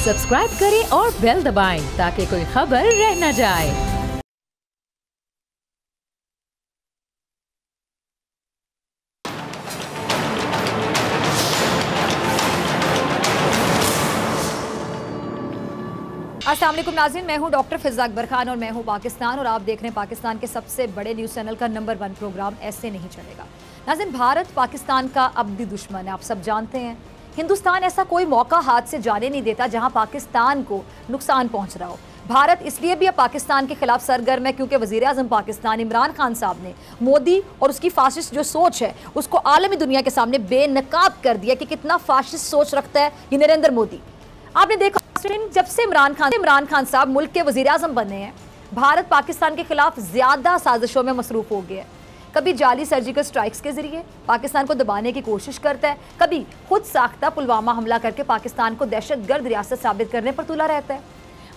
Subscribe करें और bell दबाएं ताकि कोई खबर रह न जाए। अस्सलाम वालेकुम नाज़रीन, मैं हूं डॉक्टर फिज़ा अकबर खान और मैं हूं पाकिस्तान और आप देख रहे हैं पाकिस्तान के सबसे बड़े न्यूज़ चैनल का नंबर 1 प्रोग्राम ऐसे नहीं चलेगा। नाज़रीन, भारत पाकिस्तान का अब्दी दुश्मन है, आप सब जानते हैं। हिंदुस्तान ऐसा कोई मौका हाथ से जाने नहीं देता जहां पाकिस्तान को नुकसान पहुंच रहा हो। भारत इसलिए भी अब पाकिस्तान के खिलाफ सरगर्म है क्योंकि वज़ीर आज़म पाकिस्तान इमरान खान साहब ने मोदी और उसकी फाशिस्ट जो सोच है उसको आलमी दुनिया के सामने बेनकाब कर दिया कि कितना फाशिस्ट सोच रखता है ये नरेंद्र मोदी। आपने देखा जब से इमरान खान साहब मुल्क के वज़ीर आज़म बने हैं, भारत पाकिस्तान के खिलाफ ज्यादा साजिशों में मसरूफ हो गया है। कभी जाली सर्जिकल स्ट्राइक्स के जरिए पाकिस्तान को दबाने की कोशिश करता है, कभी खुद साख्ता पुलवामा हमला करके पाकिस्तान को दहशतगर्द रियासत साबित करने पर तुला रहता है।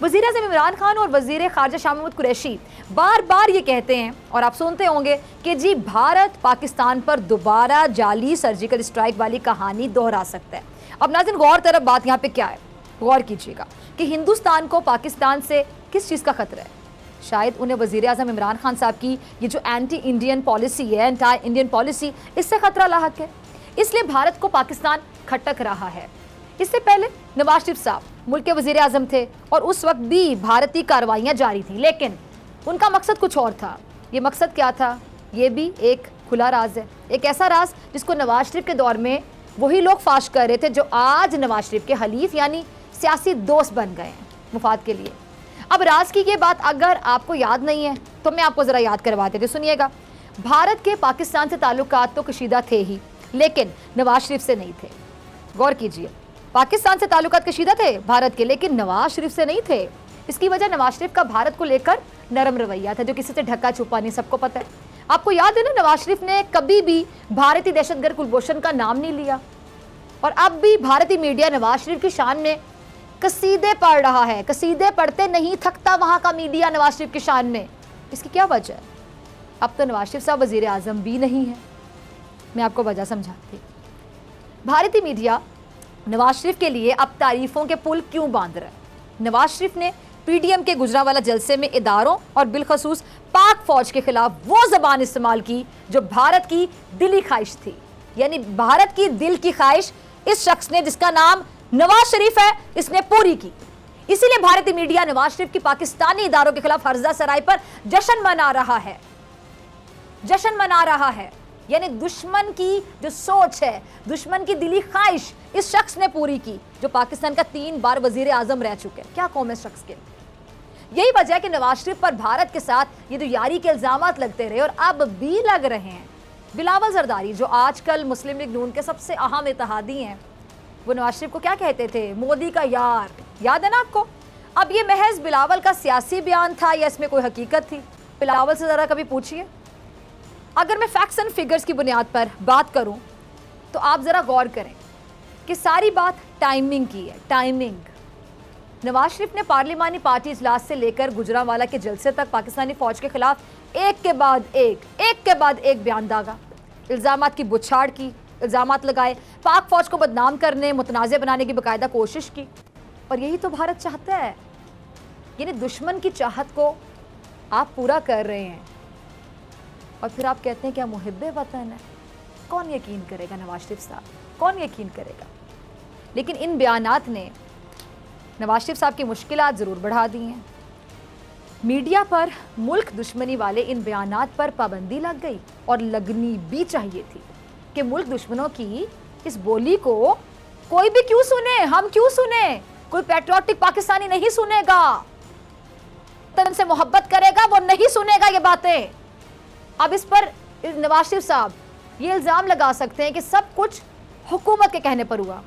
वज़ीर आज़म इमरान खान और वज़ीर ख़ारजा शाह महमूद कुरैशी बार बार ये कहते हैं और आप सुनते होंगे कि जी भारत पाकिस्तान पर दोबारा जाली सर्जिकल स्ट्राइक वाली कहानी दोहरा सकता है। अब नाज़रीन, गौर तरफ बात यहाँ पे क्या है, गौर कीजिएगा कि हिंदुस्तान को पाकिस्तान से किस चीज़ का खतरा है। शायद उन्हें वज़ीर आज़म इमरान खान साहब की ये जो एंटी इंडियन पॉलिसी है, एंटी इंडियन पॉलिसी, इससे खतरा लाहक है, इसलिए भारत को पाकिस्तान खटक रहा है। इससे पहले नवाज शरीफ साहब मुल्क के वज़ीर आज़म थे और उस वक्त भी भारतीय कार्रवाइयाँ जारी थी, लेकिन उनका मकसद कुछ और था। ये मकसद क्या था, ये भी एक खुला राज है, एक ऐसा राज जिसको नवाज शरीफ के दौर में वही लोग फाश कर रहे थे जो आज नवाज शरीफ के हलीफ यानी सियासी दोस्त बन गए हैं मुफाद के लिए। अब राज की ये बात अगर आपको याद नहीं है तो मैं आपको ज़रा याद करवा देती हूँ, सुनिएगा। भारत के पाकिस्तान से ताल्लुकात तो कशीदा थे ही, लेकिन नवाज शरीफ से नहीं थे। गौर कीजिए, पाकिस्तान से ताल्लुकात कशीदा थे भारत के, लेकिन नवाज शरीफ से नहीं थे। इसकी वजह नवाज शरीफ का भारत को लेकर नरम रवैया था जो किसी से ढका छुपा नहीं, सबको पता है। आपको याद है ना, नवाज शरीफ ने कभी भी भारतीय दहशतगर्द कुलभूषण का नाम नहीं लिया और अब भी भारतीय मीडिया नवाज शरीफ की शान में कसीदे पढ़ रहा है। कसीदे पढ़ते नहीं थकता वहाँ का मीडिया नवाज शरीफ की शान में। इसकी क्या वजह है? अब तो नवाज शरीफ साहब वज़ीर आज़म भी नहीं है। मैं आपको वजह समझाती। भारतीय मीडिया नवाज शरीफ के लिए अब तारीफों के पुल क्यों बांध रहा है? नवाज शरीफ ने PDM के गुजरांवाला जलसे में इदारों और बिलखसूस पाक फौज के खिलाफ वो जबान इस्तेमाल की जो भारत की दिली ख्वाहिश थी, यानी भारत की दिल की ख्वाहिश इस शख्स ने जिसका नाम नवाज शरीफ है, इसने पूरी की। इसीलिए भारतीय मीडिया नवाज शरीफ की पाकिस्तानी इदारों के खिलाफ हर्जा सराय पर जश्न मना रहा है। जश्न मना रहा है, यानी दुश्मन की जो सोच है, दुश्मन की दिली ख्वाहिश इस शख्स ने पूरी की जो पाकिस्तान का 3 बार वजीर आजम रह चुके हैं। क्या कौम है इस शख्स के? यही वजह है कि नवाज शरीफ पर भारत के साथ ये जो यारी के इल्जामात लगते रहे और अब भी लग रहे हैं। बिलावल जरदारी जो आजकल मुस्लिम लीग नून के सबसे अहम इत्तेहादी हैं, वो नवाज शरीफ को क्या कहते थे, मोदी का यार। याद है ना आपको? अब ये महज बिलावल का सियासी बयान था या इसमें कोई हकीकत थी? बिलावल से ज़रा कभी पूछिए। अगर मैं फैक्ट्स एंड फिगर्स की बुनियाद पर बात करूं तो आप ज़रा गौर करें कि सारी बात टाइमिंग की है। टाइमिंग। नवाज शरीफ ने पार्लिमानी पार्टी इजलास से लेकर गुजरांवाला के जलसे तक पाकिस्तानी फ़ौज के खिलाफ एक के बाद एक बयान दागा, इल्ज़ामात की बुछाड़ की, इल्ज़ामात लगाए, पाक फौज को बदनाम करने, मुतनाज़ बनाने की बाकायदा कोशिश की। और यही तो भारत चाहता है, यानी दुश्मन की चाहत को आप पूरा कर रहे हैं और फिर आप कहते हैं कि मुहिब्बे वतन है। कौन यकीन करेगा नवाज शरीफ साहब, कौन यकीन करेगा? लेकिन इन बयानात ने नवाज शरीफ साहब की मुश्किलात ज़रूर बढ़ा दी हैं। मीडिया पर मुल्क दुश्मनी वाले इन बयानात पर पाबंदी लग गई और लगनी भी चाहिए थी कि मुल्क दुश्मनों की इस बोली को कोई भी क्यों सुने, हम क्यों सुने? कोई पैट्रियोटिक पाकिस्तानी नहीं सुनेगा, वतन से मोहब्बत करेगा वो नहीं सुनेगा ये बातें। अब इस पर नवाज शरीफ साहब ये इल्ज़ाम लगा सकते हैं कि सब कुछ हुकूमत के कहने पर हुआ,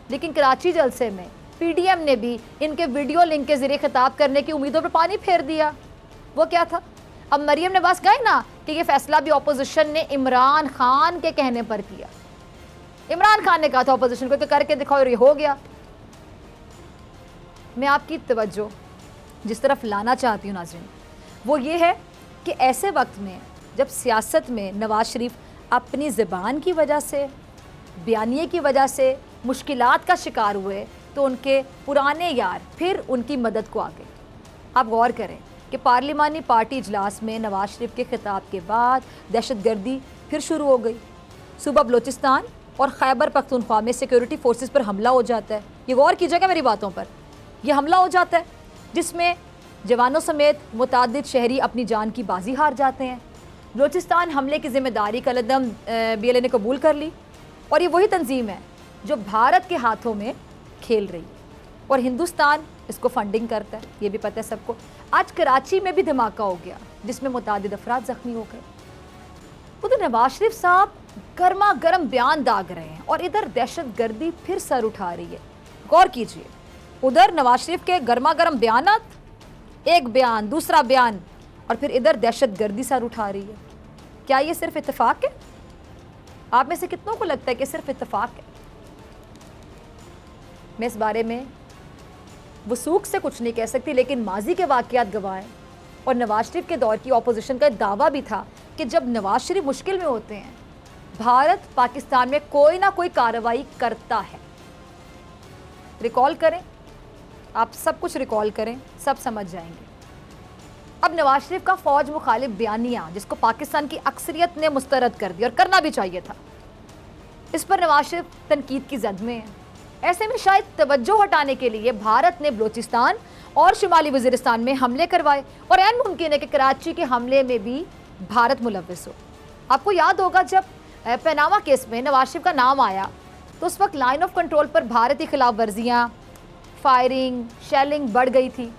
लेकिन कराची जलसे में PDM ने भी इनके वीडियो लिंक के जरिए खिताब करने की उम्मीदों पर पानी फेर दिया। वो क्या था? अब मरियम नवाज गए ना कि ये फैसला भी अपोजिशन ने इमरान खान के कहने पर किया। इमरान खान ने कहा था अपोजिशन को कि करके दिखाओ और ये हो गया। मैं आपकी तवज्जो जिस तरफ लाना चाहती हूँ नाज़रीन, वो ये है कि ऐसे वक्त में जब सियासत में नवाज शरीफ अपनी ज़बान की वजह से, बयानिए की वजह से मुश्किलात का शिकार हुए, तो उनके पुराने यार फिर उनकी मदद को आ गए। आप गौर करें कि पार्लिमानी पार्टी इजलास में नवाज शरीफ के खिताब के बाद दहशतगर्दी फिर शुरू हो गई। सुबह बलोचिस्तान और खैबर पख्तूनख्वा में सिक्योरिटी फोर्सेस पर हमला हो जाता है। ये गौर कीजिएगा मेरी बातों पर। यह हमला हो जाता है जिसमें जवानों समेत मुतादिद शहरी अपनी जान की बाजी हार जाते हैं। बलोचिस्तान हमले की जिम्मेदारी कलदम BLA ने कबूल कर ली और ये वही तंजीम है जो भारत के हाथों में खेल रही है और हिंदुस्तान इसको फंडिंग करता है, ये भी पता है सबको। आज कराची में भी धमाका हो गया जिसमें मुतादिद अफराद जख्मी हो गए। उधर नवाज शरीफ साहब गर्मा गर्म बयान दाग रहे हैं और इधर दहशतगर्दी फिर सर उठा रही है। गौर कीजिए, उधर नवाज शरीफ के गर्मा गर्म बयानात, एक बयान दूसरा बयान, और फिर इधर दहशतगर्दी सर उठा रही है। क्या ये सिर्फ इत्तेफाक है? आप में से कितनों को लगता है कि सिर्फ इत्तेफाक है? मैं इस बारे में वसूख से कुछ नहीं कह सकती, लेकिन माजी के वाक़यात गवाह हैं और नवाज शरीफ के दौर की ऑपोजिशन का दावा भी था कि जब नवाज शरीफ मुश्किल में होते हैं भारत पाकिस्तान में कोई ना कोई कार्रवाई करता है। रिकॉल करें, आप सब कुछ रिकॉल करें, सब समझ जाएंगे। अब नवाज शरीफ का फौज मुखालिफ बयानिया जिसको पाकिस्तान की अक्सरियत ने मुस्तरद कर दिया और करना भी चाहिए था, इस पर नवाज शरीफ तनकीद की जद में है। ऐसे में शायद तवज्जो हटाने के लिए भारत ने बलोचिस्तान और शुमाली वजीरिस्तान में हमले करवाए और ऐन मुमकिन है कि कराची के हमले में भी भारत मुलव्विस हो। आपको याद होगा जब पनामा केस में नवाज शरीफ का नाम आया तो उस वक्त लाइन ऑफ कंट्रोल पर भारत की खिलाफ वर्जियाँ, फायरिंग, शेलिंग बढ़ गई थी।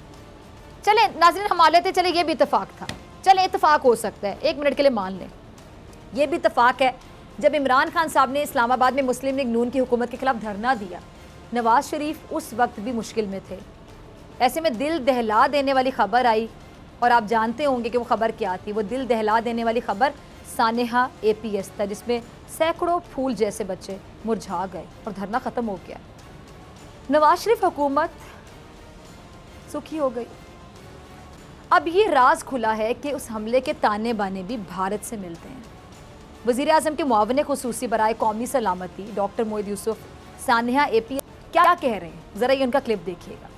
चले नाज़रीन, हम मान लेते चले ये भी इत्तेफाक था, चले इत्तेफाक हो सकता है, एक मिनट के लिए मान लें ये भी इत्तेफाक है। जब इमरान खान साहब ने इस्लामाबाद में मुस्लिम लीग नून की हुकूमत के खिलाफ धरना दिया, नवाज शरीफ उस वक्त भी मुश्किल में थे। ऐसे में दिल दहला देने वाली खबर आई और आप जानते होंगे कि वो खबर क्या थी। वो दिल दहला देने वाली खबर सानेहा APS था जिसमें सैकड़ों फूल जैसे बच्चे मुरझा गए और धरना ख़त्म हो गया। नवाज शरीफ हुकूमत सुखी हो गई। अब ये राज खुला है कि उस हमले के ताने बाने भी भारत से मिलते हैं। वज़ीर आज़म के मुआविन खुसूसी बराए कौमी सलामती डॉक्टर मोहिद यूसुफ सानेहा APS क्या कह रहे हैं, ज़रा ये उनका क्लिप देखिएगा।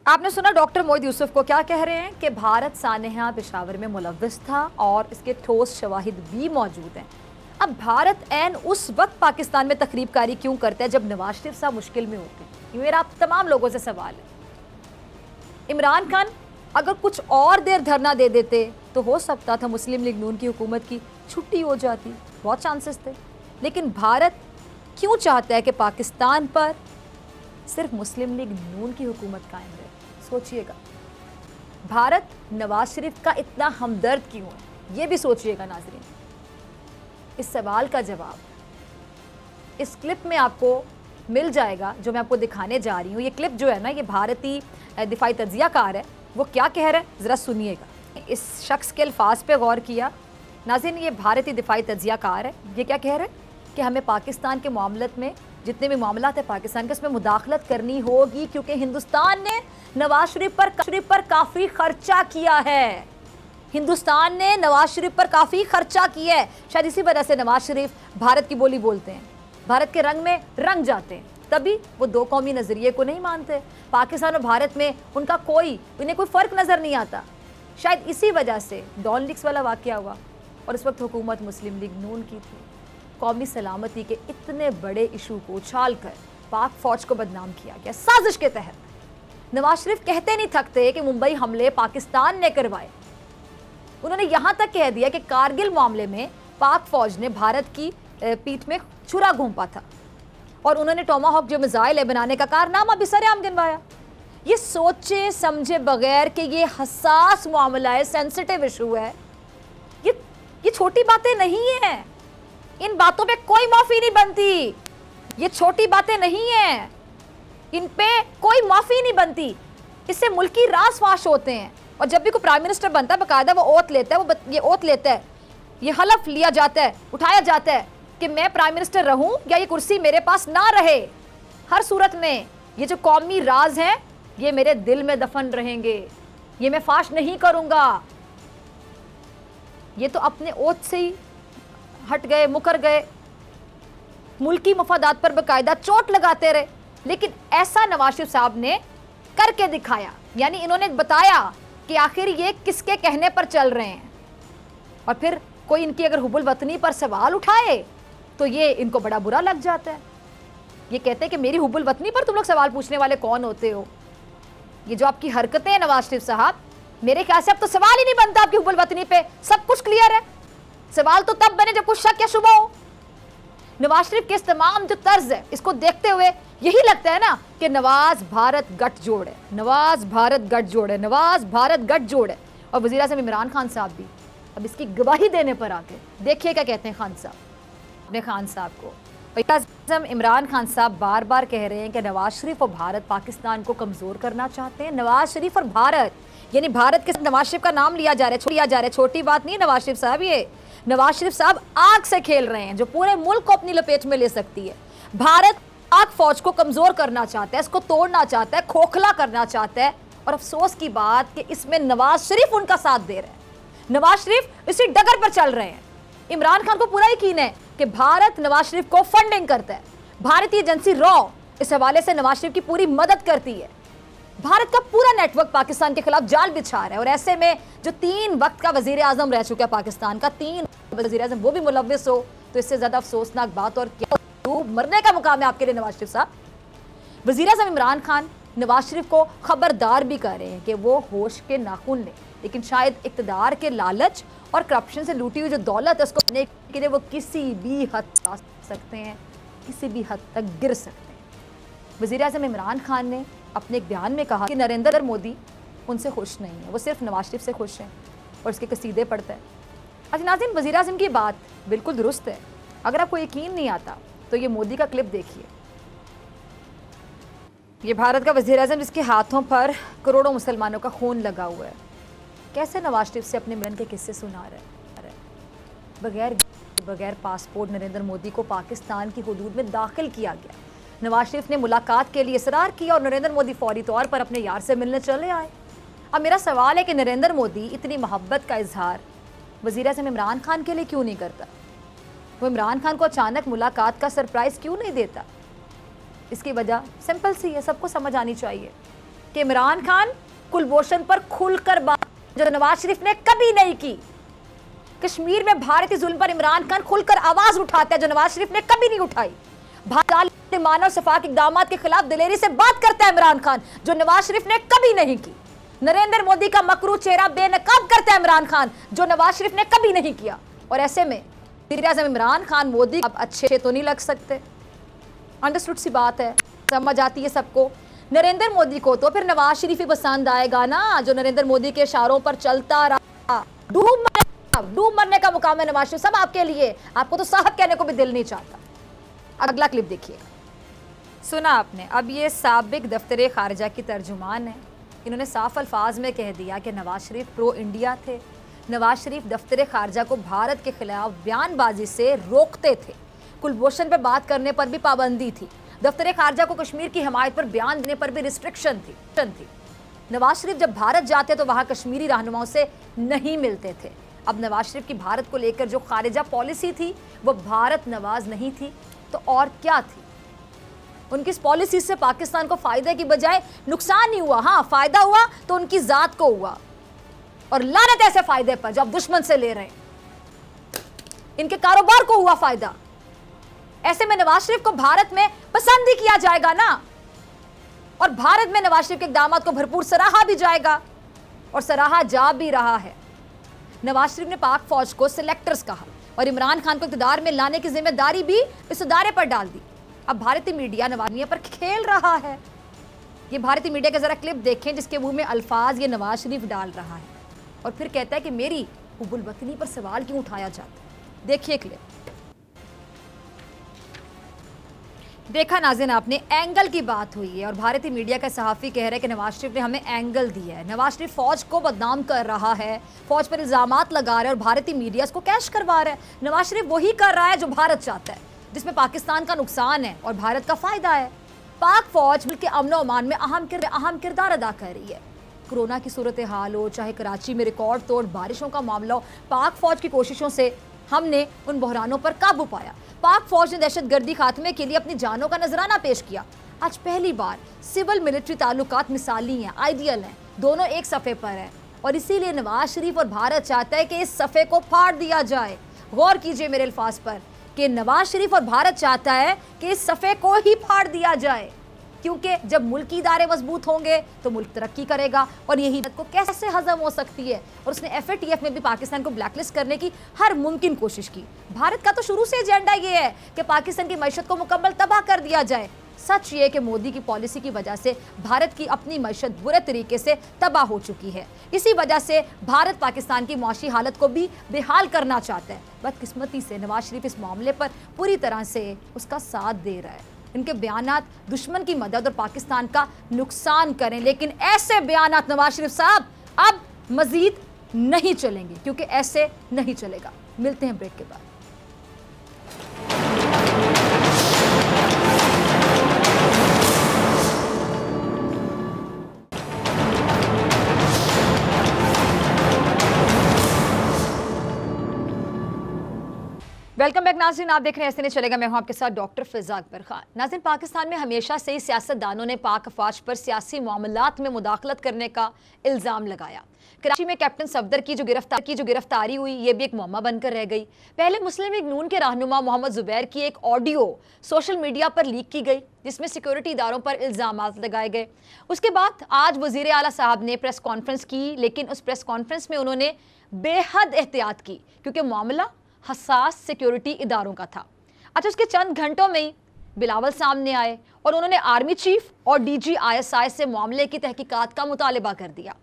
आपने सुना डॉक्टर मोहिद यूसुफ को क्या कह रहे हैं कि भारत सानेहा पेशावर में मुलव्विस था और इसके ठोस शवाहिद भी मौजूद हैं। अब भारत ऐन उस वक्त पाकिस्तान में तकरीबकारी क्यों करता है जब नवाज शरीफ साहब मुश्किल में होते हैं? ये मेरा आप तमाम लोगों से सवाल है। इमरान खान अगर कुछ और देर धरना दे देते तो हो सकता था मुस्लिम लीग नून की हुकूमत की छुट्टी हो जाती, बहुत चांसेस थे। लेकिन भारत क्यों चाहता है कि पाकिस्तान पर सिर्फ मुस्लिम लीग नून की हुकूमत कायम रहे? सोचिएगा, भारत नवाज शरीफ का इतना हमदर्द क्यों है, ये भी सोचिएगा नाज़रीन। इस सवाल का जवाब इस क्लिप में आपको मिल जाएगा जो मैं आपको दिखाने जा रही हूँ। ये क्लिप जो है ना, ये भारतीय दिफाई तज्जियाकार है, वो क्या कह रहा है ज़रा सुनिएगा। इस शख्स के अल्फाज पे गौर किया नाज़रीन, ये भारतीय दिफाई तज्जियाकार है। ये क्या कह रहे हैं कि हमें पाकिस्तान के मामलत में जितने भी मामलात है पाकिस्तान के, उसमें मुदाखलत करनी होगी क्योंकि हिंदुस्तान ने नवाज शरीफ पर काफ़ी खर्चा किया है। हिंदुस्तान ने नवाज शरीफ पर काफ़ी खर्चा किया है। शायद इसी वजह से नवाज शरीफ भारत की बोली बोलते हैं, भारत के रंग में रंग जाते हैं, तभी वो दो कौमी नज़रिए को नहीं मानते। पाकिस्तान और भारत में उनका उन्हें कोई फ़र्क नज़र नहीं आता। शायद इसी वजह से डॉन लीग्स वाला वाक़या हुआ और इस वक्त हुकूमत मुस्लिम लीग नून की थी। कौमी सलामती के इतने बड़े इशू को उछाल कर पाक फ़ौज को बदनाम किया गया साजिश के तहत। नवाज शरीफ कहते नहीं थकते कि मुंबई हमले पाकिस्तान ने करवाए। उन्होंने यहाँ तक कह दिया कि कारगिल मामले में पाक फ़ौज ने भारत की पीठ में छुरा घोंपा था और उन्होंने टोमाहॉक जो मिसाइल है बनाने का कारनामा भी सरेआम गिनवाया। ये सोचे समझे बगैर कि ये हसास मामला है, सेंसिटिव इशू है, ये छोटी बातें नहीं हैं। इन बातों पे कोई माफ़ी नहीं बनती। ये छोटी बातें नहीं हैं, इन पे कोई माफ़ी नहीं बनती। इससे मुल्की राज फाश होते हैं। और जब भी कोई प्राइम मिनिस्टर बनता है बाकायदा वो ओथ लेता है, ये ओथ लेता है, ये हलफ लिया जाता है, उठाया जाता है कि मैं प्राइम मिनिस्टर रहूं या ये कुर्सी मेरे पास ना रहे, हर सूरत में ये जो कौमी राज हैं ये मेरे दिल में दफन रहेंगे, ये मैं फाश नहीं करूंगा। ये तो अपने ओथ से ही हट गए, मुकर गए, मुल्की मफादात पर बाकायदा चोट लगाते रहे। लेकिन ऐसा नवाज शरीफ साहब ने करके दिखाया, यानी इन्होंने बताया कि आखिर ये किसके कहने पर चल रहे हैं। और फिर कोई इनकी अगर हुबुल वतनी पर सवाल उठाए तो ये इनको बड़ा बुरा लग जाता है। ये कहते हैं कि मेरी हुबुल वतनी पर तुम लोग सवाल पूछने वाले कौन होते हो। ये जो आपकी हरकतें हैं नवाज शरीफ साहब, मेरे ख्याल से अब तो सवाल ही नहीं बनता आपकी हुबुल वतनी पे, सब कुछ क्लियर है। सवाल तो तब बने जब कुछ शक या शुबा हो। नवाज शरीफ के इस तमाम जो तर्ज है, इसको देखते हुए यही लगता है ना कि नवाज भारत गठजोड़ है, नवाज भारत गठजोड़ है, नवाज भारत गठजोड़ है। और वज़ीर आज़म इमरान खान साहब भी अब इसकी गवाही देने पर आके देखिए क्या कहते हैं खान साहब अपने खान साहब को। वज़ीर आज़म इमरान खान साहब बार बार कह रहे हैं कि नवाज शरीफ और भारत पाकिस्तान को कमज़ोर करना चाहते हैं। नवाज शरीफ और भारत, यानी भारत के साथ नवाज शरीफ का नाम लिया जा रहा है, छोटी बात नहीं है नवाज शरीफ साहब। ये नवाज शरीफ साहब आग से खेल रहे हैं जो पूरे मुल्क को अपनी लपेट में ले सकती है। भारत पाक फौज को कमजोर करना चाहता है, इसको तोड़ना चाहता है, खोखला करना चाहता है। और अफसोस की बात कि इसमें नवाज शरीफ उनका साथ दे रहे हैं, नवाज शरीफ इसी डगर पर चल रहे हैं। इमरान खान को पूरा यकीन है कि भारत नवाज शरीफ को फंडिंग करता है। भारतीय एजेंसी रॉ इस हवाले से नवाज शरीफ की पूरी मदद करती है। भारत का पूरा नेटवर्क पाकिस्तान के खिलाफ जाल बिछा रहा है। और ऐसे में जो 3 वक्त का वजीर आजम रह चुका है पाकिस्तान का, 3 वजीर आजम, वो भी मुलव्विस हो, तो इससे ज्यादा अफसोसनाक बात और क्या। मरने का मुकाम है आपके लिए नवाज शरीफ साहब। वजीर आजम इमरान खान नवाज शरीफ को खबरदार भी कर रहे हैं कि वो होश के नाखून लें, लेकिन शायद इक़्तिदार के लालच और करप्शन से लूटी हुई जो दौलत है उसको पाने के लिए वो किसी भी हद आ सकते हैं, किसी भी हद तक गिर सकते हैं। वजीर आजम इमरान खान ने अपने एक बयान में कहा कि नरेंद्र मोदी उनसे खुश नहीं है, वो सिर्फ नवाज शरीफ से खुश हैं और उसके कसीदे पढ़ते हैं। अच्छा नाज़रीन, वज़ीर आज़म की बात बिल्कुल दुरुस्त है। अगर आपको यकीन नहीं आता तो ये मोदी का क्लिप देखिए। ये भारत का वज़ीर आज़म जिसके हाथों पर करोड़ों मुसलमानों का खून लगा हुआ है, कैसे नवाज शरीफ से अपने मिलन के किस्से सुना रहे हैं। बगैर पासपोर्ट नरेंद्र मोदी को पाकिस्तान की हुदूद में दाखिल किया गया। नवाज शरीफ ने मुलाकात के लिए इसरार किया और नरेंद्र मोदी फौरी तौर पर अपने यार से मिलने चले आए। अब मेरा सवाल है कि नरेंद्र मोदी इतनी मोहब्बत का इजहार वज़ीर आज़म इमरान खान के लिए क्यों नहीं करता? वो इमरान खान को अचानक मुलाकात का सरप्राइज़ क्यों नहीं देता? इसकी वजह सिंपल सी है, सबको समझ आनी चाहिए कि इमरान खान कुलभूषण पर खुलकर बात जो नवाज शरीफ ने कभी नहीं की। कश्मीर में भारतीय जुल्म पर इमरान खान खुलकर आवाज उठाता है जो नवाज शरीफ ने कभी नहीं उठाई। भारत मानव सफाक इक़दामात के खिलाफ दिलेरी से बात करता है इमरान खान जो नवाज शरीफ ने कभी नहीं की। नरेंद्र मोदी का मकरू चेहरा बेनकाब करता है इमरान खान जो नवाज शरीफ ने कभी नहीं किया। और ऐसे में वज़ीर आज़म इमरान खान मोदी अब अच्छे तो नहीं लग सकते। अंडरस्टूड सी बात है, समझ आती है सबको। नरेंद्र मोदी को तो फिर नवाज शरीफ ही पसंद आएगा ना, जो नरेंद्र मोदी के इशारों पर चलता रहा। डूब मरने का मुकाम है नवाज शरीफ साहब आपके लिए। आपको तो साहब कहने को भी दिल नहीं चाहता। अगला क्लिप देखिए। सुना आपने, अब ये साबिक दफ्तर खारजा की तर्जुमान है। इन्होंने साफ अल्फाज में कह दिया कि नवाज शरीफ प्रो इंडिया थे। नवाज शरीफ दफ्तर खारजा को भारत के खिलाफ बयानबाजी से रोकते थे। कुलभूषण पर बात करने पर भी पाबंदी थी। दफ्तर खारजा को कश्मीर की हमायत पर बयान देने पर भी रिस्ट्रिक्शन थी। नवाज शरीफ जब भारत जाते तो वहाँ कश्मीरी रहनुमाओं से नहीं मिलते थे। अब नवाज शरीफ की भारत को लेकर जो खारिजा पॉलिसी थी वो भारत नवाज नहीं थी तो और क्या थी। उनकी इस पॉलिसी से पाकिस्तान को फायदे की बजाय नुकसान ही हुआ। हाँ, फायदा हुआ तो उनकी जात को हुआ, और लानत ऐसे फायदे पर जो आप दुश्मन से ले रहे हैं, इनके कारोबार को हुआ फायदा। ऐसे में नवाज शरीफ को भारत में पसंद ही किया जाएगा ना, और भारत में नवाज शरीफ के इक़दामात को भरपूर सराहा भी जाएगा और सराहा जा भी रहा है। नवाज शरीफ ने पाक फौज को सिलेक्टर्स कहा और इमरान खान को इक़्तिदार में लाने की जिम्मेदारी भी इस इदारे पर डाल दी। अब भारतीय मीडिया नवाज पर खेल रहा है। ये भारतीय मीडिया का जरा क्लिप देखें जिसके मुंह में अल्फाज ये नवाज शरीफ डाल रहा है और फिर कहता है कि मेरी हुबुल वतनी पर सवाल क्यों उठाया जाता है। देखिए क्लिप। देखा नाज़रीन आपने, एंगल की बात हुई है और भारतीय मीडिया का सहाफ़ी कह रहा है कि नवाज शरीफ ने हमें एंगल दिया है। नवाज शरीफ फौज को बदनाम कर रहा है, फौज पर इल्ज़ामात लगा रहा है और भारतीय मीडिया इसको कैश करवा रहा है। नवाज शरीफ वही कर रहा है जो भारत चाहता है, जिसमें पाकिस्तान का नुकसान है और भारत का फ़ायदा है। पाक फौज मुल्क के अमन और अमान में अहम किरदार अदा कर रही है। कोरोना की सूरत हाल हो, चाहे कराची में रिकॉर्ड तोड़ बारिशों का मामला हो, पाक फौज की कोशिशों से हमने उन बहरानों पर काबू पाया। पाक फौज ने दहशत गर्दी खात्मे के लिए अपनी जानों का नजराना पेश किया। आज पहली बार सिविल मिलिट्री ताल्लुकात मिसाली हैं, आइडियल हैं, दोनों एक सफ़े पर हैं और इसीलिए नवाज शरीफ और भारत चाहता है कि इस सफ़े को फाड़ दिया जाए। गौर कीजिए मेरे अल्फाज पर कि नवाज शरीफ और भारत चाहता है कि इस सफ़े को ही फाड़ दिया जाए, क्योंकि जब मुल्की इदारे मजबूत होंगे तो मुल्क तरक्की करेगा और यही बात को कैसे हजम हो सकती है। और उसने FATF में भी पाकिस्तान को ब्लैकलिस्ट करने की हर मुमकिन कोशिश की। भारत का तो शुरू से एजेंडा ये है कि पाकिस्तान की मईशत को मुकम्मल तबाह कर दिया जाए। सच ये कि मोदी की पॉलिसी की वजह से भारत की अपनी मईशत बुरे तरीके से तबाह हो चुकी है। इसी वजह से भारत पाकिस्तान की मुआशी हालत को भी बेहाल करना चाहता है। बदकिस्मती से नवाज शरीफ इस मामले पर पूरी तरह से उसका साथ दे रहा है। इनके बयानात दुश्मन की मदद और पाकिस्तान का नुकसान करें, लेकिन ऐसे बयानात नवाज शरीफ साहब अब मजीद नहीं चलेंगे, क्योंकि ऐसे नहीं चलेगा। मिलते हैं ब्रेक के बाद। वेलकम बैक नाज़रीन, आप देख रहे हैं ऐसे नहीं चलेगा। मैं हूं आपके साथ डॉक्टर फिजा अकबर खान। नाज़रीन, पाकिस्तान में हमेशा से ही सियासतदानों ने पाक अफवाज पर सियासी मामलात में मुदाखलत करने का इल्ज़ाम लगाया। कराची में कैप्टन सफदर की जो गिरफ्तारी हुई, ये भी एक मुअम्मा बनकर रह गई। पहले मुस्लिम लीग नून के रहनुमा मोहम्मद जुबैर की एक ऑडियो सोशल मीडिया पर लीक की गई, जिसमें सिक्योरिटी इदारों पर इल्ज़ामात लगाए गए। उसके बाद आज वज़ीर आला साहब ने प्रेस कॉन्फ्रेंस की, लेकिन उस प्रेस कॉन्फ्रेंस में उन्होंने बेहद एहतियात की, क्योंकि मामला हसास सिक्योरिटी इदारों का था। अच्छा, उसके चंद घंटों में ही बिलावल सामने आए और उन्होंने आर्मी चीफ और DG ISI से मामले की तहकीकात का मुतालबा कर दिया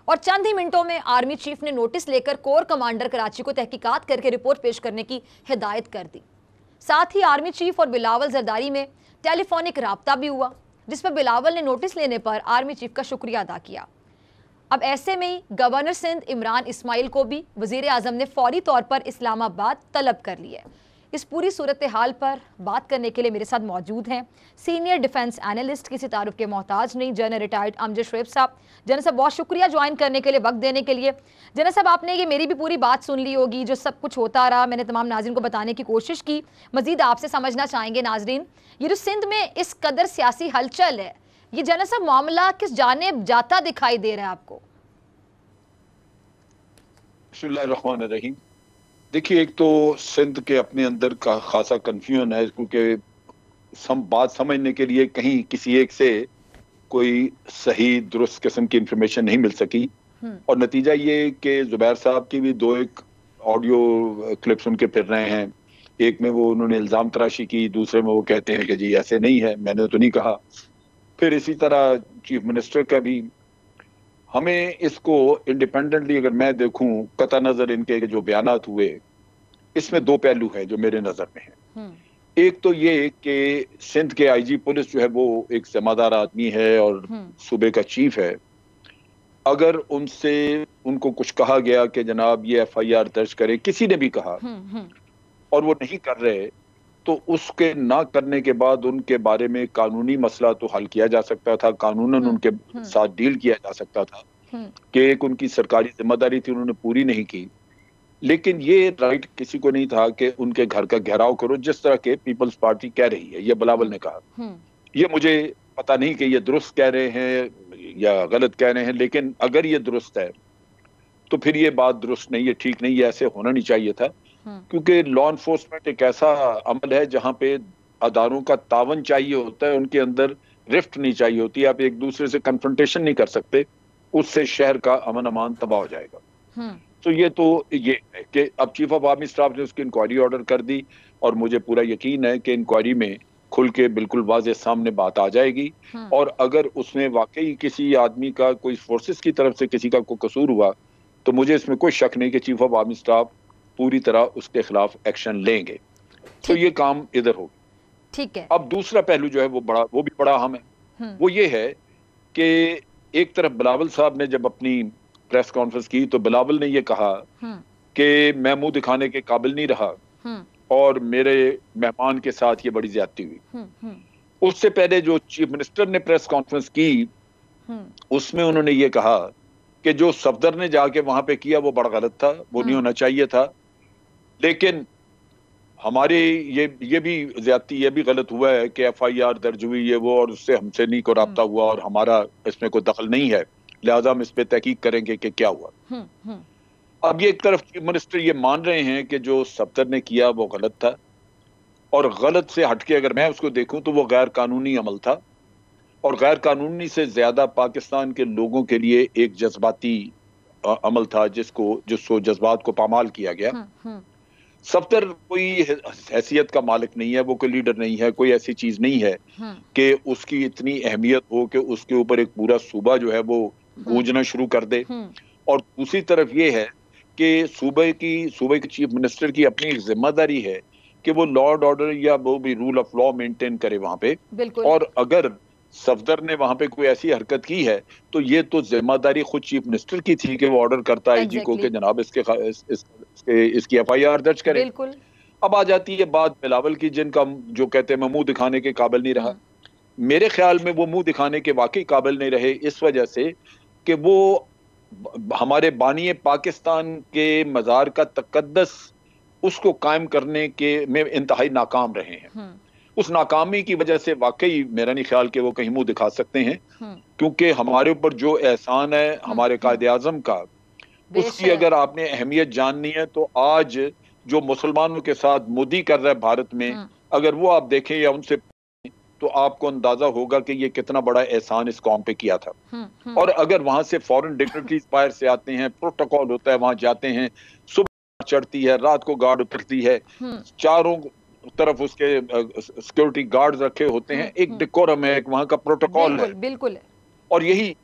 और चंद ही मिनटों में आर्मी चीफ ने नोटिस लेकर कोर कमांडर कराची को तहकीकात करके रिपोर्ट पेश करने की हिदायत कर दी। साथ ही आर्मी चीफ और बिलावल जरदारी में टेलीफोनिक राब्ता भी हुआ, जिस पर बिलावल ने नोटिस लेने पर आर्मी चीफ का शुक्रिया अदा किया। अब ऐसे में ही गवर्नर सिंध इमरान इस्माइल को भी वज़ीर आज़म ने फौरी तौर पर इस्लामाबाद तलब कर लिया है। इस पूरी सूरत हाल पर बात करने के लिए मेरे साथ मौजूद हैं सीनियर डिफेंस एनालिस्ट, किसी तारुफ के मोहताज नहीं, जनरल रिटायर्ड अमजद शुएब साहब। जनरल साहब, बहुत शुक्रिया ज्वाइन करने के लिए, वक्त देने के लिए। जनरल साहब, आपने ये मेरी भी पूरी बात सुन ली होगी, जो सब कुछ होता रहा मैंने तमाम नाज़रीन को बताने की कोशिश की। मज़ीद आपसे समझना चाहेंगे नाज़रीन, ये जो सिंध में इस कदर सियासी हलचल है, ये जनरल साहब मामला किस जानिब जाता दिखाई दे रहा है आपको? बिस्मिल्लाहिर्रहमानिर्रहीम। देखिए, एक तो सिंध के अपने अंदर का खासा कन्फ्यूजन है, क्योंकि बात समझने के लिए कहीं किसी एक से कोई सही दुरुस्त किस्म की इंफॉर्मेशन नहीं मिल सकी और नतीजा ये कि जुबैर साहब की भी दो एक ऑडियो क्लिप सुन के फिर रहे हैं। एक में वो उन्होंने इल्ज़ाम तराशी की, दूसरे में वो कहते हैं कि जी ऐसे नहीं है, मैंने तो नहीं कहा। फिर इसी तरह चीफ मिनिस्टर का भी। हमें इसको इंडिपेंडेंटली अगर मैं देखूं, कता नजर इनके जो बयानात हुए, इसमें दो पहलू हैं जो मेरे नजर में हैं। एक तो ये कि सिंध के IG पुलिस जो है वो एक जिम्मेदार आदमी है और सूबे का चीफ है। अगर उनको कुछ कहा गया कि जनाब ये FIR दर्ज करे, किसी ने भी कहा और वो नहीं कर रहे, तो उसके ना करने के बाद उनके बारे में कानूनी मसला तो हल किया जा सकता था, कानूनन उनके साथ डील किया जा सकता था कि एक उनकी सरकारी जिम्मेदारी थी, उन्होंने पूरी नहीं की। लेकिन ये राइट किसी को नहीं था कि उनके घर का घेराव करो, जिस तरह के पीपल्स पार्टी कह रही है। ये बिलावल ने कहा। ये मुझे पता नहीं कि ये दुरुस्त कह रहे हैं या गलत कह रहे हैं, लेकिन अगर ये दुरुस्त है तो फिर ये बात दुरुस्त नहीं है, ठीक नहीं है, ऐसे होना नहीं चाहिए था। क्योंकि लॉ एनफोर्समेंट एक ऐसा अमल है जहां पे अदारों का तावन चाहिए होता है, उनके अंदर रिफ्ट नहीं चाहिए होती। आप एक दूसरे से कन्फ्रंटेशन नहीं कर सकते, उससे शहर का अमन अमान तबाह हो जाएगा। तो ये है कि अब चीफ ऑफ आर्मी स्टाफ ने उसकी इंक्वायरी ऑर्डर कर दी और मुझे पूरा यकीन है कि इंक्वायरी में खुल के बिल्कुल वाज़ेह सामने बात आ जाएगी। और अगर उसमें वाकई किसी आदमी का, कोई फोर्सेस की तरफ से किसी का कोई कसूर हुआ, तो मुझे इसमें कोई शक नहीं कि चीफ ऑफ आर्मी स्टाफ पूरी तरह उसके खिलाफ एक्शन लेंगे। तो ये काम इधर होगा। ठीक है। अब दूसरा पहलू जो है वो भी बड़ा अहम है। वो ये है कि एक तरफ बिलावल साहब ने जब अपनी प्रेस कॉन्फ्रेंस की तो बिलावल ने ये कहा कि मैं मुंह दिखाने के काबिल नहीं रहा और मेरे मेहमान के साथ ये बड़ी ज्यादती हुई। उससे पहले जो चीफ मिनिस्टर ने प्रेस कॉन्फ्रेंस की, उसमें उन्होंने ये कहा कि जो सफदर ने जाके वहां पे किया वो बड़ा गलत था, वो नहीं होना चाहिए था। लेकिन हमारे ये भी ज्यादती, ये भी गलत हुआ है कि FIR दर्ज हुई है वो, और उससे हमसे नहीं कोई राब्ता हुआ और हमारा इसमें कोई दखल नहीं है, लिहाजा हम इस पे तहकीक करेंगे कि क्या हुआ। अब ये एक तरफ चीफ मिनिस्टर ये मान रहे हैं कि जो सफदर ने किया वो गलत था, और गलत से हटके अगर मैं उसको देखूं तो वो गैर कानूनी अमल था, और गैर कानूनी से ज्यादा पाकिस्तान के लोगों के लिए एक जज्बाती अमल था जिसको जज्बात को पामाल किया गया। सफदर कोई हैसियत का मालिक नहीं है, वो कोई लीडर नहीं है, कोई ऐसी चीज नहीं है कि उसकी इतनी अहमियत हो कि उसके ऊपर एक पूरा सूबा जो है वो गूंजना शुरू कर दे। और दूसरी तरफ ये है कि सूबे की चीफ मिनिस्टर की अपनी एक जिम्मेदारी है कि वो लॉ एंड ऑर्डर या वो भी रूल ऑफ लॉ मेंटेन करे वहां पे। और अगर सफदर ने वहां पे कोई ऐसी हरकत की है तो ये तो जिम्मेदारी खुद चीफ मिनिस्टर की थी कि वो ऑर्डर करता है आईजी को कि जनाब इसकी FIR दर्ज करें। अब आ जाती है बात बिलावल की, जिनका जो कहते हैं मैं मुंह दिखाने के काबिल नहीं रहा। मेरे ख्याल में वो मुंह दिखाने के वाकई काबिल नहीं रहे, इस वजह से कि वो हमारे बानी पाकिस्तान के मज़ार का तकद्दस उसको कायम करने के में इंतहाई नाकाम रहे हैं। उस नाकामी की वजह से वाकई मेरा नहीं ख्याल कि वो कहीं मुंह दिखा सकते हैं, क्योंकि हमारे ऊपर जो एहसान है हमारे कायदे आजम का, उसकी अगर आपने अहमियत जाननी है तो आज जो मुसलमानों के साथ मोदी कर रहा है भारत में, अगर वो आप देखें या उनसे तो आपको अंदाजा होगा कि ये कितना बड़ा एहसान इस कौम पे किया था। और अगर वहां से फॉरेन डिग्नेटरीज बाहर से आते हैं, प्रोटोकॉल होता है, वहां जाते हैं, सुबह चढ़ती है, रात को गार्ड उतरती है, चारों तरफ उसके सिक्योरिटी गार्ड्स रखे होते हैं, एक डेकोरम है, एक वहां का प्रोटोकॉल है। बिल्कुल। और यही